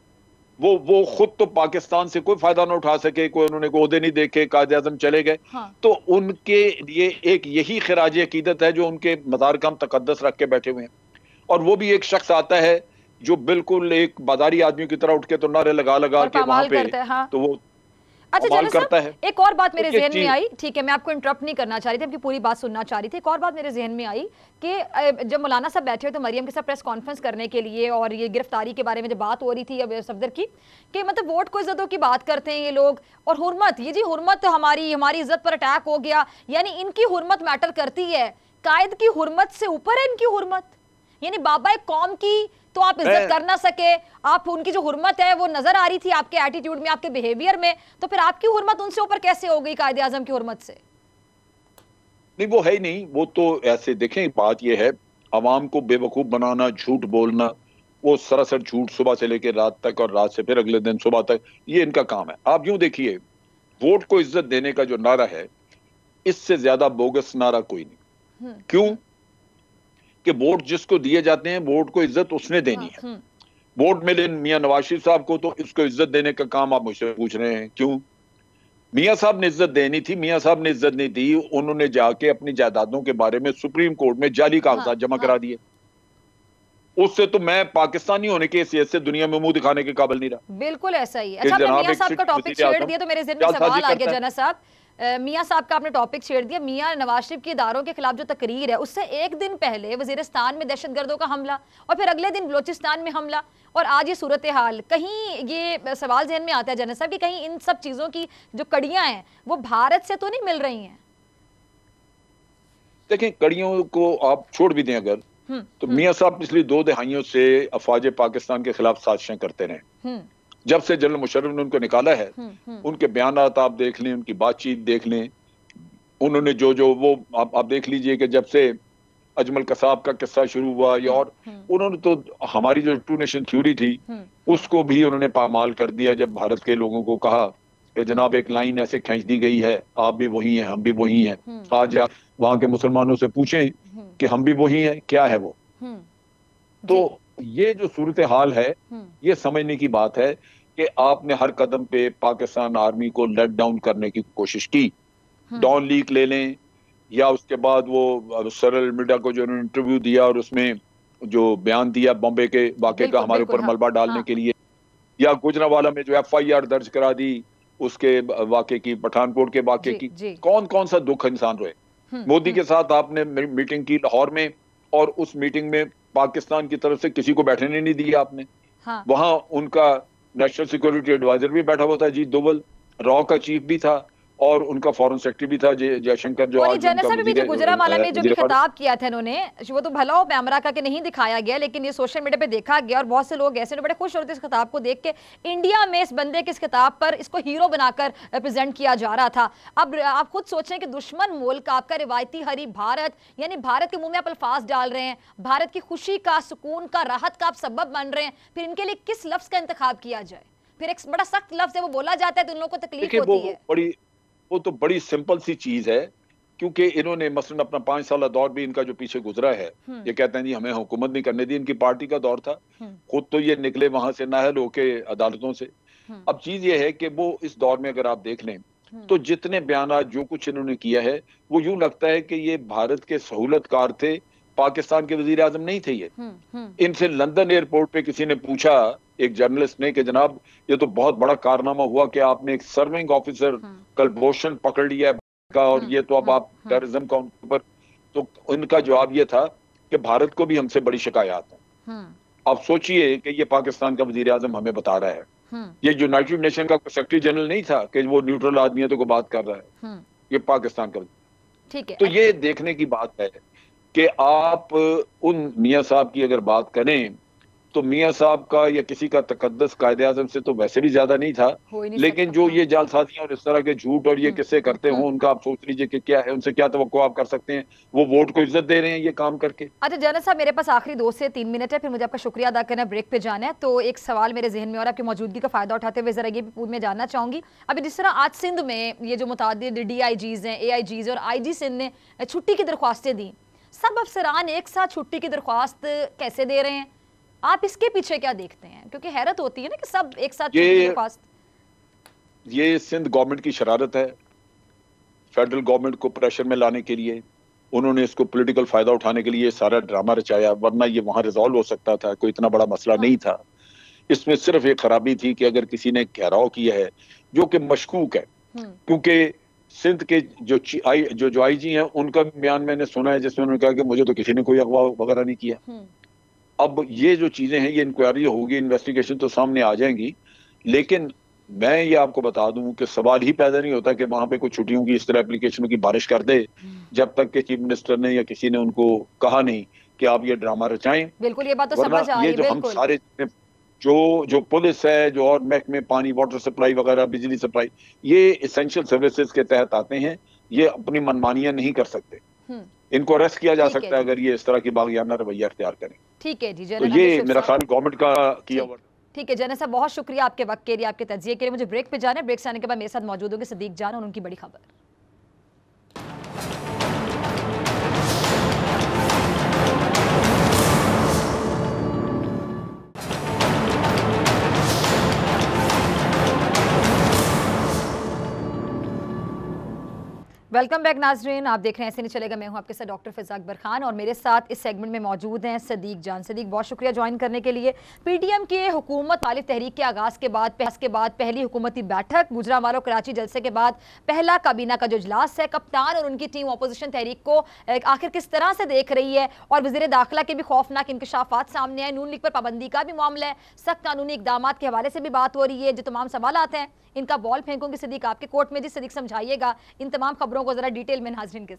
वो खुद तो पाकिस्तान से कोई फायदा ना उठा सके, कोई उन्होंने ओहदे नहीं देखे, कायदे आज़म चले गए। तो उनके लिए एक यही खिराज अकीदत है जो उनके मज़ार का हम तकद्दस रख के बैठे हुए हैं। और वो भी एक शख्स आता है जो बिल्कुल एक बाजारी आदमी की तरह उठ के तो नारे लगा के वहां पे तो वो अच्छा करता है। एक और बात मेरे जहन में आई, ठीक है मैं आपको इंटरप्ट नहीं करना चाह रही थी, आपकी पूरी बात सुनना चाह रही थी। एक और बात मेरे जहन में आई कि जब मौलाना साहब बैठे हुए थे मरियम के साथ प्रेस कॉन्फ्रेंस करने के लिए, और ये गिरफ्तारी के बारे में जब बात हो रही थी अब सफदर की, कि मतलब वोट को इज्जतों की बात करते हैं ये लोग, और हुर्मत, ये जी हुर्मत हमारी इज्जत पर अटैक हो गया, यानी इनकी हुर्मत मैटर करती है, कायद की हुर्मत से ऊपर है इनकी हुर्मत। यानी बाबा कौम की तो आप इज्जत कर ना सके, आप उनकी जो हुर्मत है वो नजर आ रही थी आपके एटीट्यूड में, आपके बिहेवियर में, तो फिर आपकी हुर्मत उनसे ऊपर कैसे हो गई कायदे आजम की हुर्मत से? नहीं वो है ही नहीं, वो तो ऐसे देखें, बात ये है अवाम को बेवकूफ बनाना, झूठ बोलना, वो सरासर झूठ सुबह से लेकर रात तक और रात से फिर अगले दिन सुबह तक, ये इनका काम है। आप यूं देखिए, वोट को इज्जत देने का जो नारा है इससे ज्यादा बोगस नारा कोई नहीं। क्यों कि वोट जिसको दिए जाते हैं वोट को इज्जत उसने देनी है। वोट मिले मियां नवाज शरीफ साहब को तो इसको इज्जत देने का काम आप मुझसे पूछ रहे हैं, क्यों? मियां साहब ने इज्जत देनी थी, मियां साहब ने इज्जत नहीं दी, उन्होंने जाके अपनी जायदादों के बारे में सुप्रीम कोर्ट में जाली कागजात जमा करा दिए। उससे तो मैं पाकिस्तानी होने की हैसियत से दुनिया में मुंह दिखाने के काबिल नहीं रहा। बिल्कुल ऐसा ही है। अच्छा, मियां साहब का टॉपिक छेड़ दिया तो मेरे ज़हन में सवाल आ गया जना साहब, मियां साहब का आपने टॉपिक छेड़ दिया। मियां नवाज शरीफ के इदारों के खिलाफ जो तकरीर है उससे एक दिन पहले वजीरिस्तान में दहशतगर्दों का हमला, और फिर अगले दिन बलोचिस्तान में हमला, और आज ये सूरत हाल। कहीं ये सवाल जहन में आता है जना साहब कि कहीं इन सब चीजों की जो कड़ियां हैं वो भारत से तो नहीं मिल रही हैं? देखें, कड़ियों को आप छोड़ भी दें अगर, तो मियां साहब पिछली 2 दहाइयों से अफवाज पाकिस्तान के खिलाफ साजिशें करते रहे। जब से जनरल मुशर्रफ ने उनको निकाला है, उनके बयानात आप देख लें, उनकी बातचीत देख लें, उन्होंने जो वो आप देख लीजिए कि जब से अजमल कसाब का किस्सा शुरू हुआ, या और उन्होंने तो हमारी जो 2 नेशन थ्योरी थी उसको भी उन्होंने पामाल कर दिया। जब भारत के लोगों को कहा कि जनाब एक लाइन ऐसे खींच दी गई है, आप भी वही हैं, हम भी वही हैं, आज आप वहां के मुसलमानों से पूछें कि हम भी वही हैं, क्या है वो? तो ये जो सूरत हाल है, ये समझने की बात है कि आपने हर कदम पे पाकिस्तान आर्मी को लेट डाउन करने की कोशिश की। डॉन लीक ले लें, या उसके बाद वो सरल मीडिया को जो इंटरव्यू दिया और उसमें जो बयान दिया बॉम्बे के वाक़े का हमारे ऊपर मलबा डालने के लिए, या गुजरांवाला में जो FIR दर्ज करा दी उसके वाक़े की, पठानकोट के वाक़े की, कौन कौन सा दुख इंसान रोए। मोदी के साथ आपने मीटिंग की लाहौर में, और उस मीटिंग में पाकिस्तान की तरफ से किसी को बैठने नहीं दिया आपने। वहां उनका नेशनल सिक्योरिटी एडवाइजर भी बैठा हुआ था, अजीत डोवल, रॉ का चीफ भी था, और उनका फॉरेन सेक्रेटरी भी था जयशंकर, जो आज जनरल भी जो गुजरावाला में जो भी वजीर खिताब किया था इन्होंने, वो तो भला हो कैमरा का कि नहीं दिखाया गया, लेकिन ये सोशल मीडिया पे देखा गया और बहुत से लोग ऐसे बड़े खुश होते इस खिताब को देख के। इंडिया में इस बंदे के इस खिताब पर इसको हीरो बनाकर प्रेजेंट किया जा रहा था। अब आप खुद सोचें कि दुश्मन मुल्क आपका रिवायती हरी भारत, यानी भारत के मुंह में आप अल्फाज डाल रहे हैं, भारत की खुशी का, सुकून का, राहत का आप सबब बन रहे हैं, फिर इनके लिए किस लफ्ज का इंतखाब किया जाए? फिर एक बड़ा सख्त लफ्ज है वो बोला जाता है तो उन लोगों को तकलीफ होती है। वो तो बड़ी सिंपल सी चीज है, क्योंकि इन्होंने मसलन अपना 5 साल दौर भी इनका जो पीछे गुजरा है, ये कहते हैं जी हमें हुकूमत नहीं करने दी, इनकी पार्टी का दौर था, खुद तो ये निकले वहां से नाहल होके अदालतों से। अब चीज ये है कि वो इस दौर में अगर आप देख लें तो जितने बयान जो कुछ इन्होंने किया है वो यूं लगता है कि ये भारत के सहूलतकार थे, पाकिस्तान के वजीर आजम नहीं थे ये। इनसे लंदन एयरपोर्ट पे किसी ने पूछा, एक जर्नलिस्ट ने, कि जनाब ये तो बहुत बड़ा कारनामा हुआ कि आपने एक सर्विंग ऑफिसर कलभूषण पकड़ लिया है का, और ये तो अब आप टेररिज्म का उनके ऊपर, तो इनका जवाब ये था कि भारत को भी हमसे बड़ी शिकायत है। अब सोचिए कि ये पाकिस्तान का वजीर आजम हमें बता रहा है, ये यूनाइटेड नेशन का सेक्रेटरी जनरल नहीं था कि वो न्यूट्रल आदमी है तो को बात कर रहा है, ये पाकिस्तान का। ठीक है, तो ये देखने की बात है कि आप उन मियाँ साहब की अगर बात करें तो मियाँ साहब का या किसी का तकद्दस कायदे आज़म से तो वैसे भी ज्यादा नहीं था, लेकिन जो ये जालसाजियां और इस तरह के झूठ और ये किस्से करते हो, उनका आप सोच लीजिए कि क्या है, उनसे क्या तवक्को आप कर सकते हैं? वो वोट को इज्जत दे रहे हैं ये काम करके। अच्छा जनरल साहब, मेरे पास आखिरी 2 से 3 मिनट है, फिर मुझे आपका शुक्रिया अदा करना है, ब्रेक पे जाना है। तो एक सवाल मेरे जहन में और आपकी मौजूदगी का फायदा उठाते हुए जरा ये भी मैं जानना चाहूंगी, अभी जिस तरह आज सिंध में ये जो मुतादिद DIGs हैं, AIGs और IG सिंध ने छुट्टी की दरख्वास्तें दी, सब अफसरान एक साथ छुट्टी की दरख्वास्त कैसे दे रहे हैं? आप इसके पीछे क्या देखते हैं? क्योंकि हैरत होती है ना कि सब एक साथ ये सिंध गवर्नमेंट की शरारत है, फेडरल गवर्नमेंट को प्रेशर में लाने के लिए उन्होंने इसको पॉलिटिकल फायदा उठाने के लिए सारा ड्रामा रचाया, वरना ये वहां रिजॉल्व हो सकता था, कोई इतना बड़ा मसला नहीं था। इसमें सिर्फ एक खराबी थी कि अगर किसी ने घेराव किया है जो कि मशकूक है, क्योंकि सिंध के जो IG हैं उनका बयान मैंने सुना है जिसमें उन्होंने कहा कि मुझे तो किसी ने कोई अगवा वगैरह नहीं किया। अब ये जो चीजें हैं, ये इंक्वायरी होगी, इन्वेस्टिगेशन तो सामने आ जाएंगी, लेकिन मैं ये आपको बता दूं कि सवाल ही पैदा नहीं होता कि वहां पे कुछ छुट्टियों की इस तरह एप्लीकेशनों की बारिश कर दे, जब तक कि चीफ मिनिस्टर ने या किसी ने उनको कहा नहीं कि आप ये ड्रामा रचाएं। बिल्कुल, ये बात तो समझ आ रही है। ये जो हम सारे जो पुलिस है, जो और महकमे, पानी, वाटर सप्लाई वगैरह, बिजली सप्लाई, ये एसेंशियल सर्विसेज के तहत आते हैं, ये अपनी मनमानियां नहीं कर सकते, इनको अरेस्ट किया जा सकता है अगर ये इस तरह की बागियाना रवैया अख्तियार करें। ठीक है जी, तो ये मेरा ख्याल गवर्नमेंट का किया हुआ। ठीक है जनरल साहब, बहुत शुक्रिया आपके वक्त के लिए, आपके तज्जिए के लिए। मुझे ब्रेक पे जाना है, ब्रेक से आने के बाद मेरे साथ मौजूद होंगे सदीक जान और उनकी बड़ी खबर। वेलकम बैक नाजरीन, आप देख रहे हैं ऐसे नहीं चलेगा। मैं हूं आपके साथ डॉक्टर फिजा अकबर खान और मेरे साथ इस सेगमेंट में मौजूद हैं सदीक जान। सदीक, बहुत शुक्रिया ज्वाइन करने के लिए। PTM के हुकूमत मुखालिफ तहरीक के आगाज़ के बाद पहली हुकूमती बैठक, गुजरांवाला कराची जलसे के बाद पहला काबीना का जो इजलास है, कप्तान और उनकी टीम अपोजिशन तहरीक को आखिर किस तरह से देख रही है, और वज़ीर दाखिला के भी खौफनाक इंकशाफात सामने आए, नून लीग पर पाबंदी का भी मामला है, सख्त कानूनी इकदाम के हवाले से भी बात हो रही है। जो तमाम सवाल आते हैं इनका बॉल फेंकूंगी सदीक आपके कोर्ट में। जी सदीक, समझाइएगा इन तमाम खबरों को जरा डिटेल में नाज़रीन के।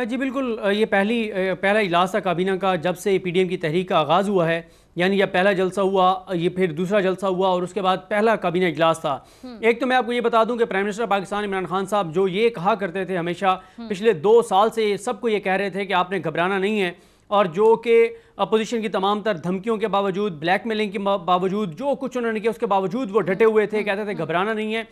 जी बिल्कुल, ये पहला इजलास था काबीना का जब से PTM की तहरीक का आगाज़ हुआ है, यानी जब पहला जलसा हुआ, ये फिर दूसरा जलसा हुआ और उसके बाद पहला काबीना इजलास था। एक तो मैं आपको ये बता दूं कि प्राइम मिनिस्टर पाकिस्तान इमरान खान साहब जो ये कहा करते थे हमेशा, पिछले 2 साल से सबको ये कह रहे थे कि आपने घबराना नहीं है, और जो कि अपोजिशन की तमाम तर धमकियों के बावजूद, ब्लैकमेलिंग के बावजूद, जो कुछ उन्होंने किया उसके बावजूद वो डटे हुए थे, कहते थे घबराना नहीं है।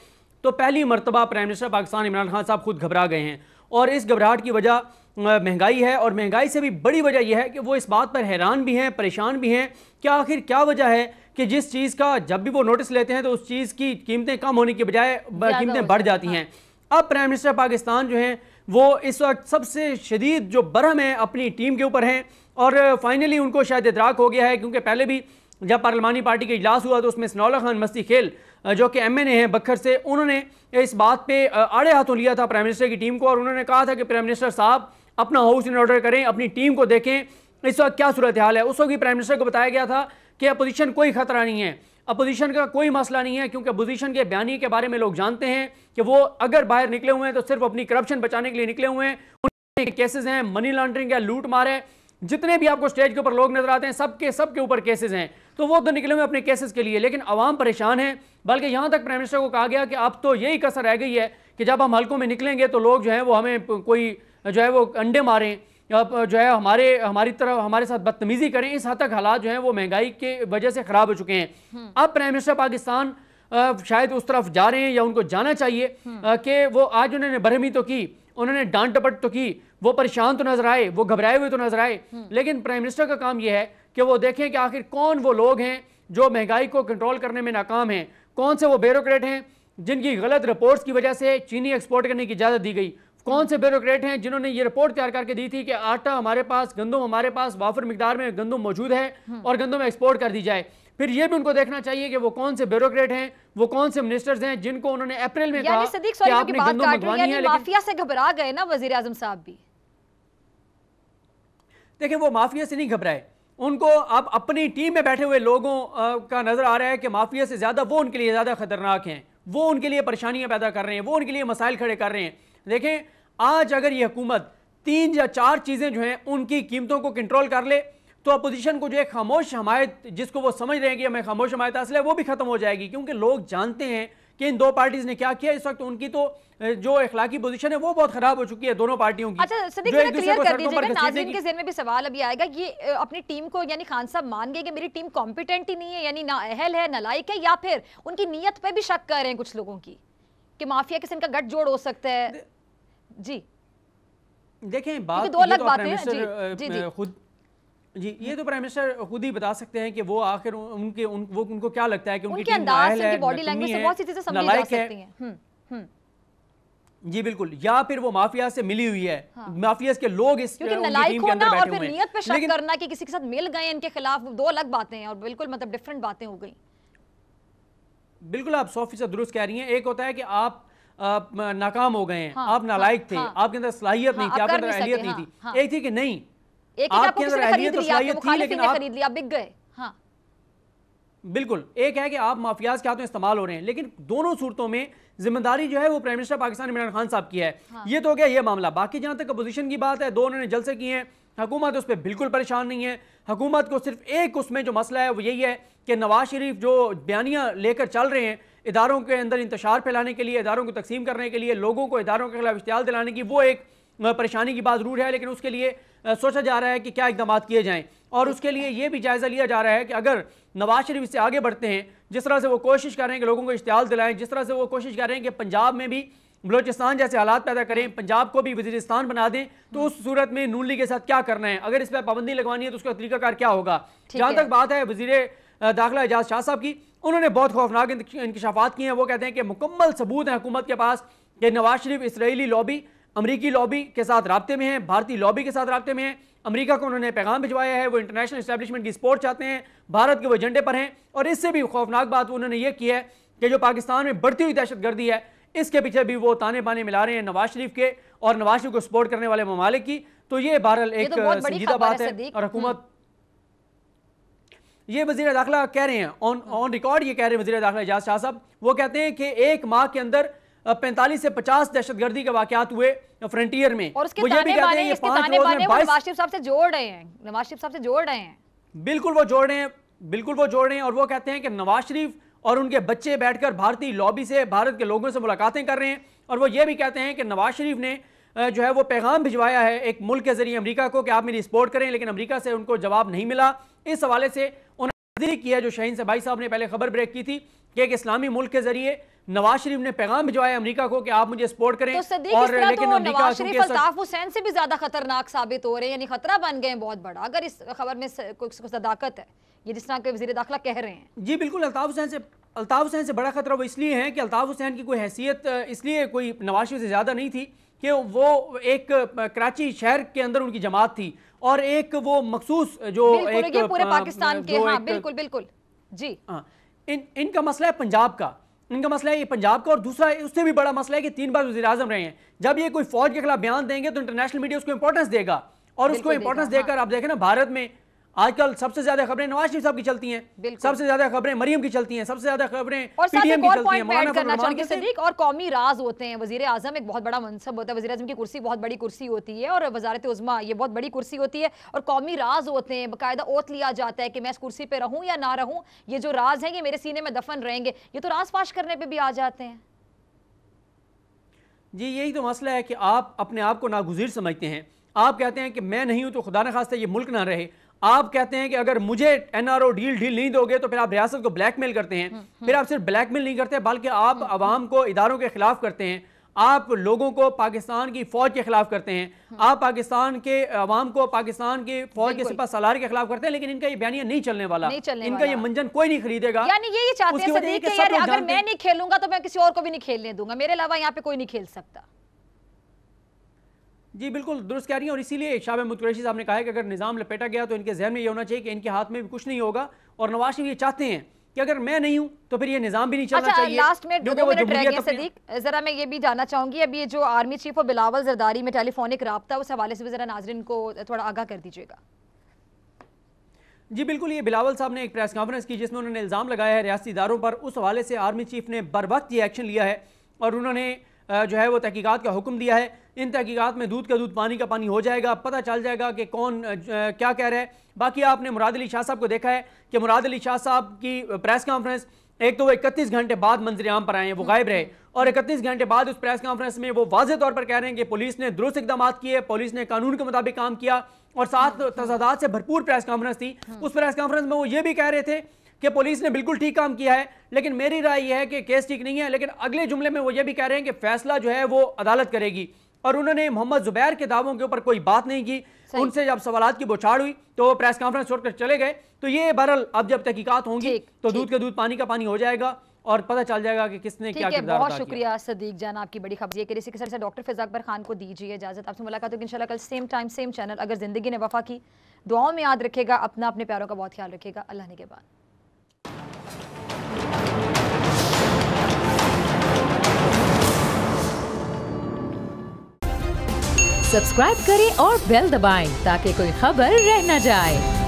तो पहली मरतबा प्राइम मिनिस्टर पाकिस्तान इमरान खान साहब खुद घबरा गए हैं, और इस घबराहट की वजह महंगाई है, और महंगाई से भी बड़ी वजह यह है कि वो इस बात पर हैरान भी हैं, परेशान भी हैं कि आखिर क्या वजह है कि जिस चीज़ का जब भी वो नोटिस लेते हैं तो उस चीज़ की कीमतें कम होने की बजाय कीमतें बढ़ जाती हैं। अब प्राइम मिनिस्टर पाकिस्तान जो हैं वो इस वक्त सबसे शदीद जो बरहम है अपनी टीम के ऊपर हैं, और फाइनली उनको शायद इदराक हो गया है, क्योंकि पहले भी जब पार्लिमानी पार्टी का इजलास हुआ तो उसमें सनाउल्लाह खान मस्ती खेल जो कि MNA हैं बखर से, उन्होंने इस बात पे आड़े हाथों लिया था प्राइम मिनिस्टर की टीम को, और उन्होंने कहा था कि प्राइम मिनिस्टर साहब अपना हाउस इन ऑर्डर करें, अपनी टीम को देखें इस वक्त क्या सूरत हाल है। उस वक्त प्राइम मिनिस्टर को बताया गया था कि अपोजिशन कोई खतरा नहीं है, अपोजिशन का कोई मसला नहीं है, क्योंकि अपोजिशन के बयानी के बारे में लोग जानते हैं कि वो अगर बाहर निकले हुए हैं तो सिर्फ अपनी करप्शन बचाने के लिए निकले हुए हैं। उनके केसेस हैं, मनी लॉन्ड्रिंग है, लूट मार है, जितने भी आपको स्टेज के ऊपर लोग नजर आते हैं सबके ऊपर केसेस हैं। तो वो तो निकले हुए अपने केसेस के लिए, लेकिन आवाम परेशान है। बल्कि यहाँ तक प्राइम मिनिस्टर को कहा गया कि अब तो यही कसर रह गई है कि जब हम हल्कों में निकलेंगे तो लोग जो है वो हमें कोई जो है वो अंडे मारें, जो है हमारी तरफ हमारे साथ बदतमीजी करें। इस हद तक हालात जो हैं वो महंगाई के वजह से खराब हो चुके हैं। अब प्राइम मिनिस्टर पाकिस्तान शायद उस तरफ जा रहे हैं, या उनको जाना चाहिए कि वो आज उन्होंने बरहमी तो की, उन्होंने डांट डपट तो की, वो परेशान तो नजर आए, वो घबराए हुए तो नजर आए, लेकिन प्राइम मिनिस्टर का काम यह है कि वो देखें कि आखिर कौन वो लोग हैं जो महंगाई को कंट्रोल करने में नाकाम हैं, कौन से वो ब्यूरोक्रेट हैं जिनकी गलत रिपोर्ट्स की वजह से चीनी एक्सपोर्ट करने की इजाजत दी गई, कौन से ब्यूरोक्रेट हैं जिन्होंने ये रिपोर्ट तैयार करके दी थी कि आटा हमारे पास, गंदम हमारे पास वाफर मिकदार में गंदम मौजूद है और गंदम एक्सपोर्ट कर दी जाए। फिर ये भी उनको देखना चाहिए कि वो कौन से ब्यूरोक्रेट हैं, वो कौन से मिनिस्टर्स हैं जिनको उन्होंने अप्रैल में कहा कि आपने गंदम मंगवानी है। माफिया से घबरा गए ना वजीर आजम साहब भी। देखिए वो माफिया से नहीं घबराए, उनको अब अपनी टीम में बैठे हुए लोगों का नजर आ रहा है कि माफिया से ज्यादा वो उनके लिए ज्यादा खतरनाक हैं, वो उनके लिए परेशानियां पैदा कर रहे हैं, वो उनके लिए मसाइल खड़े कर रहे हैं। देखें आज अगर ये हुकूमत 3 या 4 चीजें जो हैं उनकी कीमतों को कंट्रोल कर ले तो अपोजिशन को जो एक खामोश हमायत, जिसको वो समझ रहे हैं कि हमें खामोश हमायत हासिल है, वो भी खत्म हो जाएगी। क्योंकि लोग जानते हैं कि इन दो पार्टीज ने क्या किया। इस वक्त उनकी तो जो इखलाकी पोजीशन है वो बहुत खराब हो चुकी है दोनों पार्टियों की। अच्छा सदीक जरा क्लियर कर दीजिएगा, नाज़रीन के ज़हन में भी सवाल अभी आएगा, ये अपनी टीम को यानी खान साहब मान गए कि मेरी टीम कॉम्पिटेंट ही नहीं है, यानी ना अहल है ना लायक है, या फिर उनकी नीयत पे भी शक कर रहे हैं कुछ लोगों की कि माफिया के साथ इनका गठजोड़ हो सकता है? जी देखें बात दो अलग बातें हैं खुद जी, ये तो प्राइम मिनिस्टर खुद ही बता सकते हैं कि वो आखिर उनको क्या लगता है कि उनकी अंदाज से, बॉडी लैंग्वेज से बहुत सी चीजें समझी जा सकती हैं। जी बिल्कुल, या फिर वो माफिया से मिली हुई है। हाँ। माफिया के लोग इस टीम के अंदर बैठे हुए हैं। नियत पे शक करना कि किसी के साथ मिल गए इनके खिलाफ, दो अलग बातें हैं और बिल्कुल मतलब डिफरेंट बातें हो गई। बिल्कुल आप 100% दुरुस्त कह रही हैं। एक होता है कि आप नाकाम हो गए हैं, आप नालायक थे, आपके अंदर सलाहियत नहीं थी, आपके अंदर अहलियत नहीं थी। एक थी कि नहीं, आपके अंदर अहलियत तो सलाहियत थी लेकिन आप खरीद लिया, बिक गए। हाँ बिल्कुल, एक है कि आप माफियाज के हाथों इस्तेमाल हो रहे हैं, लेकिन दोनों सूरतों में जिम्मेदारी जो है वो प्राइम मिनिस्टर पाकिस्तान इमरान खान साहब की है। हाँ। ये तो हो गया ये मामला। बाकी जहां तक अपोजिशन की बात है, 2 उन्होंने जलसे किए हैं, हुकूमत उस पर बिल्कुल परेशान नहीं है। हुकूमत को सिर्फ एक उसमें जो मसला है वो यही है कि नवाज शरीफ जो बयानियां लेकर चल रहे हैं इदारों के अंदर इंतशार फैलाने के लिए, इदारों को तकसीम करने के लिए, लोगों को इदारों के खिलाफ इश्तियाल दिलाने की, वो एक परेशानी की बात जरूर है। लेकिन उसके लिए सोचा जा रहा है कि क्या इकदाम किए जाएं, और उसके लिए ये भी जायजा लिया जा रहा है कि अगर नवाज शरीफ इससे आगे बढ़ते हैं, जिस तरह से वो कोशिश कर रहे हैं कि लोगों को इश्तियाल दिलाएं, जिस तरह से वो कोशिश कर रहे हैं कि पंजाब में भी बलोचिस्तान जैसे हालात पैदा करें, पंजाब को भी वजीरिस्तान बना दें, तो उस सूरत में नून लीग के साथ क्या करना है, अगर इस पर पाबंदी लगवानी है तो उसका तरीकाकार क्या होगा। जहां तक बात है वजीर दाखिला एजाज शाह साहब की, उन्होंने बहुत खौफनाक इंकशाफात किए हैं। वो कहते हैं कि मुकम्मल सबूत है हुकूमत के पास कि नवाज शरीफ इसराइली लॉबी, अमरीकी लॉबी के साथ राब्ते में हैं, भारतीय लॉबी के साथ राब्ते में हैं। अमेरिका को उन्होंने पैगाम भिजवाया है, वो इंटरनेशनल एस्टैब्लिशमेंट की सपोर्ट चाहते हैं, भारत के वो एजेंडे पर हैं। और इससे भी खौफनाक बात उन्होंने ये की है कि जो पाकिस्तान में बढ़ती हुई दहशतगर्दी है, इसके पीछे भी वो ताने बाने मिला रहे हैं नवाज शरीफ के और नवाज शरीफ को सपोर्ट करने वाले ममालिक की। तो ये बहरहाल एक संजीदा बात है। और हुकूमत ये वजीर दाखिला कह रहे हैं, ऑन रिकॉर्ड ये कह रहे हैं वजीर दाखिला एजाज शाह साहब, वो कहते हैं कि एक माह के अंदर 45 से 50 दहशतगर्दी के वाकयात हुए फ्रंटियर में। और उसके ताने बाने, इसके ताने बाने वो नवाज शरीफ साहब से जोड़ रहे हैं, नवाज शरीफ साहब से जोड़ रहे हैं। बिल्कुल वो जोड़ रहे हैं, बिल्कुल वो जोड़ रहे हैं। और वो कहते हैं कि नवाज शरीफ और उनके बच्चे बैठकर भारतीय लॉबी से, भारत के लोगों से मुलाकातें कर रहे हैं। और वो ये भी कहते हैं कि नवाज शरीफ ने जो है वो पैगाम भिजवाया है एक मुल्क के जरिए अमेरिका को कि आप मेरी सपोर्ट करें, लेकिन अमेरिका से उनको जवाब नहीं मिला। इस हवाले से उन्होंने की है, जो शाहीन से भाई साहब ने पहले खबर ब्रेक की थी कि एक इस्लामी मुल्क के जरिए नवाज शरीफ ने पैगाम भिजवाया अमेरिका को कि आप मुझे सपोर्ट करें। तो और लेकिन नवाज शरीफ अल्ताफ हुसैन से भी ज्यादा खतरनाक साबित हो रहे हैं, यानी खतरा बन गए बहुत बड़ा, अगर इस खबर में कोई सदाकत है, ये जिस तरह के वज़ीर दाखिला कह रहे हैं। जी बिल्कुल, अल्ताफ हुसैन से बड़ा खतरा वो इसलिए है कि अल्ताफ हुसैन की कोई हैसियत इसलिए कोई नवाज शरीफ से ज्यादा नहीं थी कि वो एक कराची शहर के अंदर उनकी जमात थी, और एक वो मखसूस जो एक पूरे पाकिस्तान के, हाँ बिल्कुल बिल्कुल जी, इनका मसला है पंजाब का, इनका मसला है ये पंजाब का। और दूसरा उससे भी बड़ा मसला है कि 3 बार वज़ीर आज़म रहे हैं। जब ये कोई फौज के खिलाफ बयान देंगे तो इंटरनेशनल मीडिया उसको इंपॉर्टेंस देगा, और उसको इंपॉर्टेंस देकर आप देखें ना, भारत में आजकल सबसे ज्यादा खबरें नवाज शरीफ साहब की चलती हैं, सबसे ज्यादा खबरें मरियम की चलती हैं, सबसे ज्यादा खबरें पीटीएम की चलती हैं। मौलाना करना चाहूंगी सदीक, और कौमी राज होते हैं, वजीर आजम एक बहुत बड़ा मनसब होता है, वजीर आजम की कुर्सी बहुत बड़ी कुर्सी होती है और वजारत उज़्मा ये बहुत बड़ी कुर्सी होती है, और कौमी राज होते हैं, बाकायदा ओत लिया जाता है कि मैं इस कुर्सी पे रहूं या ना रहूं, ये जो राज है ये मेरे सीने में दफन रहेंगे, ये तो राज फाश करने पर भी आ जाते हैं। जी यही तो मसला है कि आप अपने आप को नागुज़ीर समझते हैं। आप कहते हैं कि मैं नहीं हूं तो खुदा न खास्ता ये मुल्क ना रहे। आप कहते हैं कि अगर मुझे एनआरओ डील नहीं दोगे तो फिर आप रियासत को ब्लैकमेल करते हैं। फिर आप सिर्फ ब्लैकमेल नहीं करते बल्कि आप अवाम को इदारों के खिलाफ करते हैं, आप लोगों को पाकिस्तान की फौज के खिलाफ करते हैं, आप पाकिस्तान के अवाम को पाकिस्तान की फौज के सिपा सलार के खिलाफ करते हैं। लेकिन इनका ये बयानिया नहीं चलने वाला, इनका ये मंजन कोई नहीं खरीदेगा। यानी यही चाहते हैं सदीक कि यार अगर मैं नहीं खेलूंगा तो मैं किसी और को भी नहीं खेलने दूंगा, मेरे अलावा यहाँ पे कोई नहीं खेल सकता। जी बिल्कुल दुरुस्त कह रही हैं, और इसीलिए शाह महमूद कुरैशी साहब ने कहा है कि अगर निज़ाम लपेटा गया तो इनके जहन में ये होना चाहिए कि इनके हाथ में भी कुछ नहीं होगा, और नवाज शरीफ ये चाहते हैं कि अगर मैं नहीं हूं तो फिर ये निजाम भी नहीं चलना चाहिए। लास्ट में 2 मिनट रह गए सदीक, जरा मैं ये भी जानना चाहूंगी, अब ये जो आर्मी चीफ और बिलावल जरदारी में टेलीफोनिक राब्ता, उस हवाले से भी जरा नाजरीन को थोड़ा आगाह कर दीजिएगा। जी बिल्कुल, ये बिलावल साहब ने एक प्रेस कॉन्फ्रेंस की जिसमें उन्होंने इल्ज़ाम लगाया है रियासती इदारों पर। उस हवाले से आर्मी चीफ ने बर वक्त ये एक्शन लिया है और उन्होंने जो है वो तहकीकात का हुक्म दिया है। इन तहकीकात में दूध का दूध पानी का पानी हो जाएगा, पता चल जाएगा कि कौन क्या कह रहा है। बाकी आपने मुराद अली शाह साहब को देखा है कि मुराद अली शाह साहब की प्रेस कॉन्फ्रेंस, एक तो वो 31 घंटे बाद मंजर आम पर आए हैं, वो गायब रहे, और 31 घंटे बाद उस प्रेस कॉन्फ्रेंस में वो वाज़ेह तौर पर कह रहे हैं कि पुलिस ने दुरुस्त इक़दाम किए, पुलिस ने कानून के मुताबिक काम किया, और साथ तजादात से भरपूर प्रेस कॉन्फ्रेंस थी। उस प्रेस कॉन्फ्रेंस में वो ये भी कह रहे थे कि पुलिस ने बिल्कुल ठीक काम किया है, लेकिन मेरी राय यह है कि केस ठीक नहीं है। लेकिन अगले जुमले में वो ये भी कह रहे हैं कि फैसला जो है वो अदालत करेगी, और उन्होंने मोहम्मद जुबैर के दावों के ऊपर कोई बात नहीं की। उनसे जब सवालात की बौछार हुई तो वो प्रेस कॉन्फ्रेंस छोड़कर चले गए। तो ये बहरहाल अब जब तहकीकात होंगी तो दूध का दूध पानी का पानी हो जाएगा और पता चल जाएगा कि किसने क्या किरदार अदा किया। बहुत शुक्रिया सदीक जान, आपकी बड़ी खबर ये कि इसी के साथ डॉक्टर फिज़ा अकबर खान को दीजिए इजाजत। आपसे मुलाकात होगी इंशाल्लाह कल सेम टाइम सेम चैनल। अगर जिंदगी ने वफा की, दुआओं में याद रखेगा, अपने प्यारों का बहुत ख्याल रखेगा। अल्लाह ने के बाद सब्सक्राइब करें और बेल दबाएं ताकि कोई खबर रह न जाए।